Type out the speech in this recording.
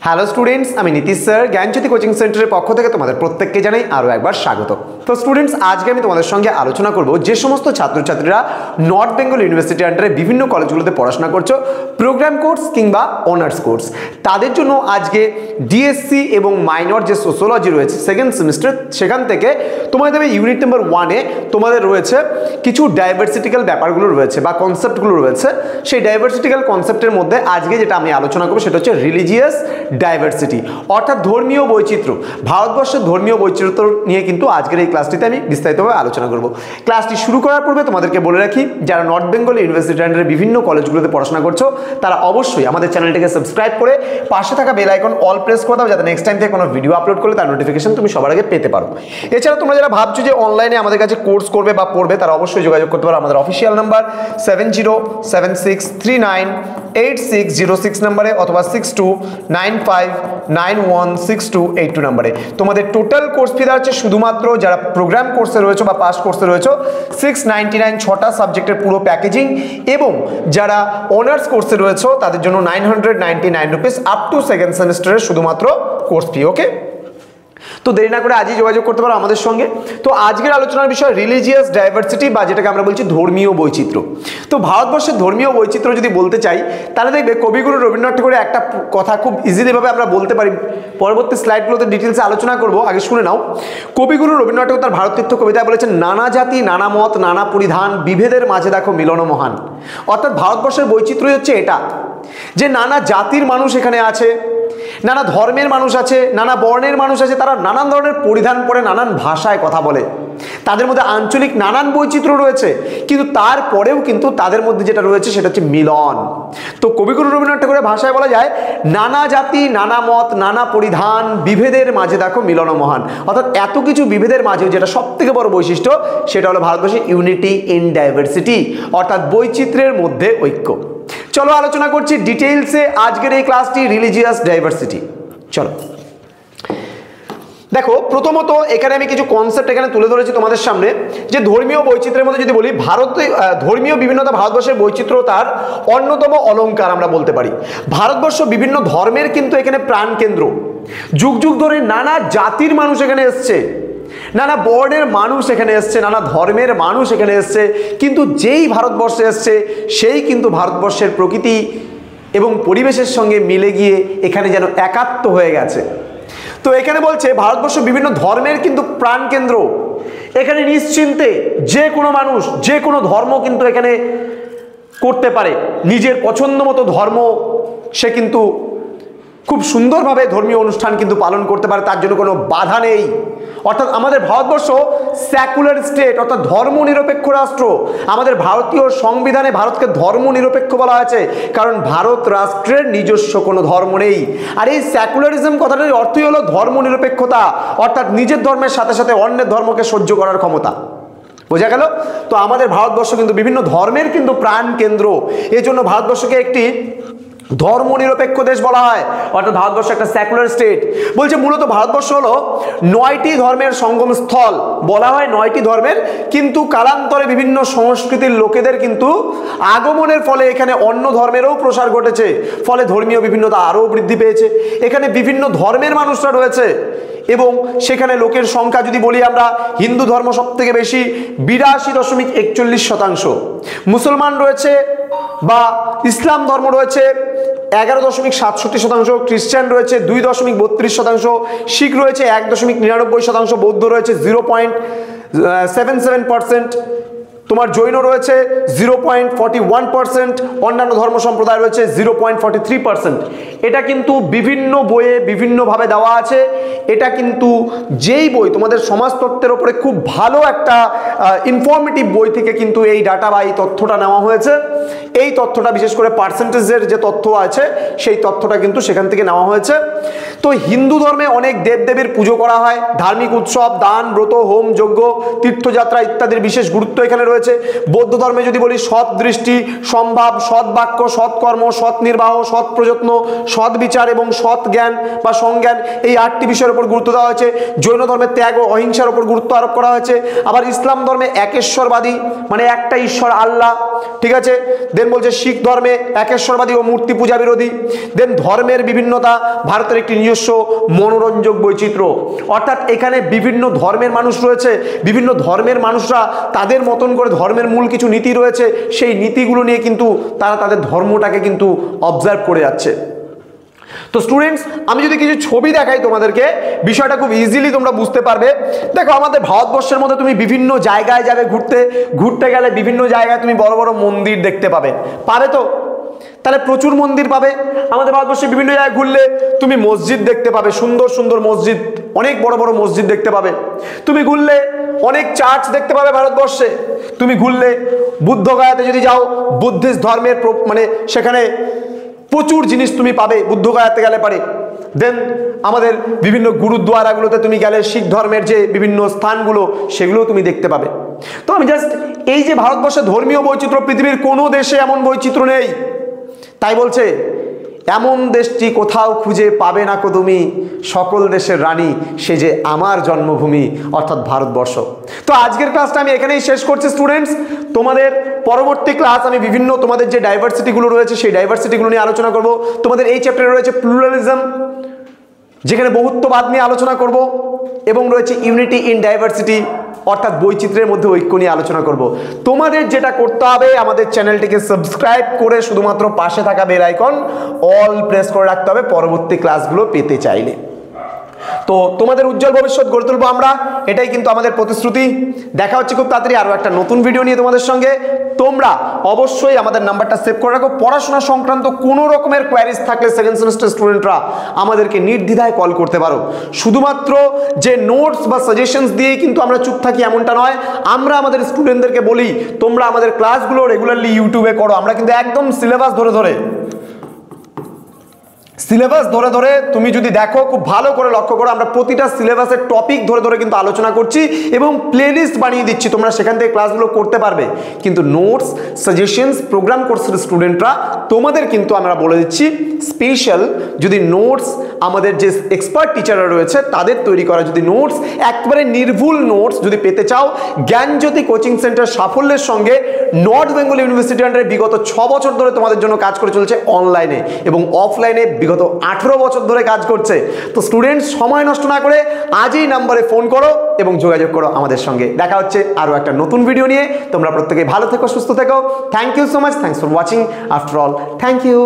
Hello students, আমি Nitish sir জ্ঞানজ্যোতি coaching সেন্টারের পক্ষ থেকে তোমাদের প্রত্যেককে জানাই আরও একবার স্বাগত। তো স্টুডেন্টস, আজকে আমি তোমাদের সঙ্গে আলোচনা করব যে সমস্ত ছাত্রছাত্রীরা নর্থ বেঙ্গল ইউনিভার্সিটি আন্ডারে বিভিন্ন কলেজগুলোতে পড়াশোনা করছো, প্রোগ্রাম কোর্স কিংবা অনার্স কোর্স, তাদের জন্য আজকে ডিএসসি এবং মাইনর যে সোশ্যোলজি রয়েছে সেকেন্ড সেমিস্টার, সেখান থেকে তোমাদের দেবে ইউনিট নাম্বার 1-এ তোমাদের রয়েছে কিছু ডাইভার্সিটিক্যাল ব্যাপারগুলো রয়েছে বা কনসেপ্টগুলো রয়েছে। সেই ডাইভার্সিটিক্যাল কনসেপ্টের মধ্যে আজকে যেটা আমি আলোচনা করবো সেটা হচ্ছে রিলিজিয়াস ডাইভার্সিটি, অর্থাৎ ধর্মীয় বৈচিত্র্য। ভারতবর্ষের ধর্মীয় বৈচিত্র্য নিয়ে কিন্তু আজকের এই ক্লাসটিতে আমি বিস্তারিতভাবে আলোচনা করব। ক্লাসটি শুরু করার পূর্বে তোমাদেরকে বলে রাখি, যারা নর্থ বেঙ্গল ইউনিভার্সিটি আন্ডারে বিভিন্ন কলেজগুলোতে পড়াশোনা করছো তারা অবশ্যই আমাদের চ্যানেলটিকে সাবস্ক্রাইব করে পাশে থাকা বেল আইকন অল প্রেস করে দাও, যাতে নেক্সট টাইম থেকে কোনো ভিডিও আপলোড করলে তার নোটিফিকেশন তুমি সবার আগে পেতে পারো। এছাড়া তোমরা যারা ভাবছো যে অনলাইনে আমাদের কাছে কোর্স করবে বা পড়বে, তারা অবশ্যই যোগাযোগ করতে পারো আমাদের অফিসিয়াল নাম্বার 7076398606 নাম্বারে অথবা 6295916282 নাম্বারে। তোমাদের টোটাল কোর্স ফি হচ্ছে শুধুমাত্র যারা প্রোগ্রাম কোর্সে রয়েছে বা পাস কোর্সে রয়েছে 699, 6টা সাবজেক্টের পুরো প্যাকেজিং, এবং যারা অনার্স কোর্সে রয়েছে তাদের জন্য 999 রুপিস আপ টু সেকেন্ড সেমিস্টারের শুধুমাত্র কোর্স ফি। ওকে, তো দেরি না করে আজই যোগাযোগ করতে পারো আমাদের সঙ্গে। তো আজকের আলোচনার বিষয় রিলিজিয়াস ডাইভার্সিটি বা যেটাকে আমরা বলছি ধর্মীয় বৈচিত্র্য। তো ভারতবর্ষের ধর্মীয় বৈচিত্র্য যদি বলতে চাই তাহলে দেখবে কবিগুরু রবীন্দ্রনাথ ঠাকুরের একটা কথা খুব ইজিলিভাবে আমরা বলতে পারি, পরবর্তী স্লাইডগুলোতে ডিটেলসে আলোচনা করব, আগে শুনে নাও। কবিগুরু রবীন্দ্রনাথ ঠাকুর তার ভারতীর্থ কবিতায় বলেছেন, নানা জাতি নানা মত নানা পরিধান, বিভেদের মাঝে দেখো মিলন মহান। অর্থাৎ ভারতবর্ষের বৈচিত্র্য হচ্ছে এটা যে নানা জাতির মানুষ এখানে আছে, নানা ধর্মের মানুষ আছে, নানা বর্ণের মানুষ আছে, তারা নানান ধরনের পরিধান পরে নানান ভাষায় কথা বলে, তাদের মধ্যে আঞ্চলিক নানান বৈচিত্র্য রয়েছে, কিন্তু তারপরেও কিন্তু তাদের মধ্যে যেটা রয়েছে সেটা হচ্ছে মিলন। তো কবিগুরু রবীন্দ্রনাথ ঠাকুরের ভাষায় বলা যায়, নানা জাতি নানা মত নানা পরিধান, বিভেদের মাঝে দেখো মিলন মহান। অর্থাৎ এত কিছু বিভেদের মাঝেও যেটা সব থেকে বড় বৈশিষ্ট্য সেটা হলো ভারতবর্ষের ইউনিটি ইন ডাইভার্সিটি, অর্থাৎ বৈচিত্র্যের মধ্যে ঐক্য। চলো আলোচনা করছি ডিটেইলসে আজকের এই ক্লাসটি রিলিজিয়াস ডাইভার্সিটি। চলো দেখো, প্রথমত এখানে আমি কিছু কনসেপ্ট এখানে তুলে ধরেছি তোমাদের সামনে, যে ধর্মীয় বৈচিত্র্যের মধ্যে যদি বলি, ধর্মীয় বিভিন্নতা ভারতবর্ষের বৈচিত্র্যতার অন্যতম অলংকার আমরা বলতে পারি। ভারতবর্ষ বিভিন্ন ধর্মের কিন্তু এখানে প্রাণকেন্দ্র। যুগ যুগ ধরে নানা জাতির মানুষ এখানে এসছে, নানা বর্ণের মানুষ এখানে এসছে, নানা ধর্মের মানুষ এখানে এসছে, কিন্তু যেই ভারতবর্ষে এসছে সেই কিন্তু ভারতবর্ষের প্রকৃতি এবং পরিবেশের সঙ্গে মিলে গিয়ে এখানে যেন একাত্ম হয়ে গেছে। তো এখানে বলছে ভারতবর্ষ বিভিন্ন ধর্মের কিন্তু প্রাণকেন্দ্র। এখানে নিশ্চিন্তে যে কোনো মানুষ যে কোনো ধর্ম কিন্তু এখানে করতে পারে, নিজের পছন্দ মতো ধর্ম সে কিন্তু খুব সুন্দরভাবে ধর্মীয় অনুষ্ঠান কিন্তু পালন করতে পারে, তার জন্য কোনো বাধা নেই। অর্থাৎ আমাদের ভারতবর্ষ সেকুলার স্টেট, অর্থাৎ ধর্মনিরপেক্ষ রাষ্ট্র। আমাদের ভারতীয় সংবিধানে ভারতকে ধর্মনিরপেক্ষ বলা হয়েছে, কারণ ভারত রাষ্ট্রের নিজস্ব কোনো ধর্ম নেই। আর এই সেকুলারিজম কথাটার অর্থই হলো ধর্মনিরপেক্ষতা, অর্থাৎ নিজের ধর্মের সাথে সাথে অন্যের ধর্মকে সহ্য করার ক্ষমতা। বোঝা গেল? তো আমাদের ভারতবর্ষ কিন্তু বিভিন্ন ধর্মের কিন্তু প্রাণ কেন্দ্র, এই জন্য ভারতবর্ষকে একটি ধর্মনিরপেক্ষ দেশ বলা হয়, অর্থাৎ ভারতবর্ষ একটা সেকুলার স্টেট। বলছে মূলত ভারতবর্ষ হলো 9টি ধর্মের সঙ্গম স্থল। বলা হয় 9টি ধর্মের, কিন্তু কালান্তরে বিভিন্ন সংস্কৃতির লোকেদের কিন্তু আগমনের ফলে এখানে অন্য ধর্মেরও প্রসার ঘটেছে, ফলে ধর্মীয় বিভিন্নতা আরও বৃদ্ধি পেয়েছে। এখানে বিভিন্ন ধর্মের মানুষরা রয়েছে এবং সেখানে লোকের সংখ্যা যদি বলি আমরা, হিন্দু ধর্ম সব থেকে বেশি 82.41%, মুসলমান রয়েছে বা ইসলাম ধর্ম রয়েছে 11.67%, খ্রিস্টান রয়েছে 2.32%, শিখ রয়েছে 1.99%, বৌদ্ধ রয়েছে 0.77%, তোমার জৈন রয়েছে 0.41%, অন্যান্য ধর্ম সম্প্রদায় রয়েছে 0.43%। এটা কিন্তু বিভিন্ন বইয়ে বিভিন্নভাবে দেওয়া আছে। এটা কিন্তু যেই বই তোমাদের সমাজতত্ত্বের ওপরে খুব ভালো একটা ইনফরমেটিভ বই থেকে কিন্তু এই ডাটা বা এই তথ্যটা নেওয়া হয়েছে। এই তথ্যটা বিশেষ করে পার্সেন্টেজের যে তথ্য আছে সেই তথ্যটা কিন্তু সেখান থেকে নেওয়া হয়েছে। তো হিন্দু ধর্মে অনেক দেবদেবীর পুজো করা হয়, ধার্মিক উৎসব, দান, ব্রত, হোম, যজ্ঞ, তীর্থযাত্রা ইত্যাদির বিশেষ গুরুত্ব এখানে রয়েছে। রয়েছে। বৌদ্ধ ধর্মে যদি বলি সৎ দৃষ্টি, সম্ভাব, সৎ বাক্য, সৎ কর্ম, সৎ নির্বাহ, সৎ প্রযত্ন, সৎ বিচার এবং সৎ জ্ঞান বা সংজ্ঞান, এই 8টি বিষয়ের উপর গুরুত্ব দেওয়া হয়েছে। জৈন ধর্মে ত্যাগ ও অহিংসার উপর গুরুত্ব আরোপ করা হয়েছে। আবার ইসলাম ধর্মে একেশ্বরবাদী, মানে একটা ঈশ্বর আল্লাহ, ঠিক আছে। দেন বলছে শিখ ধর্মে একেশ্বরবাদী ও মূর্তি পূজা বিরোধী। দেন ধর্মের বিভিন্নতা, ভারতের একটি নিজস্ব মনোরঞ্জক বৈচিত্র্য, অর্থাৎ এখানে বিভিন্ন ধর্মের মানুষ রয়েছে, বিভিন্ন ধর্মের মানুষরা তাদের মতন করে ধর্মের মূল কিছু নীতি রয়েছে, সেই নীতিগুলো নিয়ে কিন্তু তারা তাদের ধর্মটাকে কিন্তু অবজার্ভ করে যাচ্ছে। তো স্টুডেন্টস, আমি যদি কিছু ছবি দেখাই তোমাদেরকে, বিষয়টা খুব ইজিলি তোমরা বুঝতে পারবে। দেখো, আমাদের ভারতবর্ষের মধ্যে তুমি বিভিন্ন জায়গায় যাবে ঘুরতে গেলে বিভিন্ন জায়গায় তুমি বড় বড় মন্দির দেখতে পাবে তো? তাহলে প্রচুর মন্দির পাবে। আমাদের ভারতবর্ষে বিভিন্ন জায়গায় ঘুরলে তুমি মসজিদ দেখতে পাবে, সুন্দর সুন্দর মসজিদ, অনেক বড় বড় মসজিদ দেখতে পাবে। তুমি ঘুরলে অনেক চার্চ দেখতে পাবে ভারতবর্ষে। তুমি ঘুরলে বুদ্ধগয়াতে যদি যাও, বুদ্ধিস্ট ধর্মের মানে সেখানে প্রচুর জিনিস তুমি পাবে বুদ্ধগয়াতে গেলে পারে। দেন আমাদের বিভিন্ন গুরুদ্বারাগুলোতে তুমি গেলে শিখ ধর্মের যে বিভিন্ন স্থানগুলো সেগুলো তুমি দেখতে পাবে। তো আমি জাস্ট এই যে ভারতবর্ষে ধর্মীয় বৈচিত্র্য, পৃথিবীর কোনো দেশে এমন বৈচিত্র্য নেই, তাই বলছে এমন দেশটি কোথাও খুঁজে পাবে না কো তুমি, সকল দেশের রানী সে যে আমার জন্মভূমি, অর্থাৎ ভারতবর্ষ। তো আজকের ক্লাসটা আমি এখানেই শেষ করছি স্টুডেন্টস। তোমাদের পরবর্তী ক্লাস আমি বিভিন্ন তোমাদের যে ডাইভার্সিটিগুলো রয়েছে সেই ডাইভার্সিটিগুলো নিয়ে আলোচনা করব। তোমাদের এই চ্যাপ্টারে রয়েছে প্লুরালিজম, যেখানে বহুত্ববাদ নিয়ে আলোচনা করব, এবং রয়েছে ইউনিটি ইন ডাইভার্সিটি, অর্থাৎ বৈচিত্র্যের মধ্যে ঐক্য নিয়ে আলোচনা করব। তোমাদের যেটা করতে হবে, আমাদের চ্যানেলটিকে সাবস্ক্রাইব করে শুধুমাত্র পাশে থাকা বেল আইকন অল প্রেস করে রাখতে হবে পরবর্তী ক্লাসগুলো পেতে চাইলে। তো তোমাদের উজ্জ্বল ভবিষ্যৎ গড়ে তুলবো আমরা, এটাই কিন্তু আমাদের প্রতিশ্রুতি। দেখা হচ্ছে খুব তাড়াতাড়ি আরও একটা নতুন ভিডিও নিয়ে তোমাদের সঙ্গে। তোমরা অবশ্যই আমাদের নাম্বারটা সেভ করে রাখো। পড়াশোনা সংক্রান্ত কোনো রকমের কোয়ারিজ থাকলে সেকেন্ড সেমিস্টার স্টুডেন্টরা আমাদেরকে নির্দ্বিধায় কল করতে পারো। শুধুমাত্র যে নোটস বা সাজেশনস দিয়েই কিন্তু আমরা চুপ থাকি এমনটা নয়, আমরা আমাদের স্টুডেন্টদেরকে বলি তোমরা আমাদের ক্লাসগুলো রেগুলারলি ইউটিউবে করো। আমরা কিন্তু একদম সিলেবাস ধরে ধরে তুমি যদি দেখো, খুব ভালো করে লক্ষ্য করো, আমরা প্রতিটা সিলেবাসের টপিক ধরে কিন্তু আলোচনা করছি এবং প্লেলিস্ট বানিয়ে দিচ্ছি, তোমরা সেখান থেকে ক্লাসগুলো করতে পারবে। কিন্তু নোটস, সাজেশনস, প্রোগ্রাম কোর্সের স্টুডেন্টরা তোমাদের কিন্তু আমরা বলে দিচ্ছি স্পেশাল যদি নোটস, আমাদের যে এক্সপার্ট টিচাররা রয়েছে তাদের তৈরি করা যদি নোটস, একবারে নির্ভুল নোটস যদি পেতে চাও, জ্ঞানজ্যোতি কোচিং সেন্টার সাফল্যের সঙ্গে নর্থ বেঙ্গল ইউনিভার্সিটি আন্ডারে বিগত 6 বছর ধরে তোমাদের জন্য কাজ করে চলছে অনলাইনে এবং অফলাইনে বিগত 18 বছর ধরে কাজ করছে। তো স্টুডেন্টস, সময় নষ্ট না করে আজই নাম্বারে ফোন করো এবং যোগাযোগ করো আমাদের সঙ্গে। দেখা হচ্ছে আরও একটা নতুন ভিডিও নিয়ে। তোমরা প্রত্যেকেই ভালো থেকো, সুস্থ থেকো। Thank you so much, thanks for watching. After all, thank you.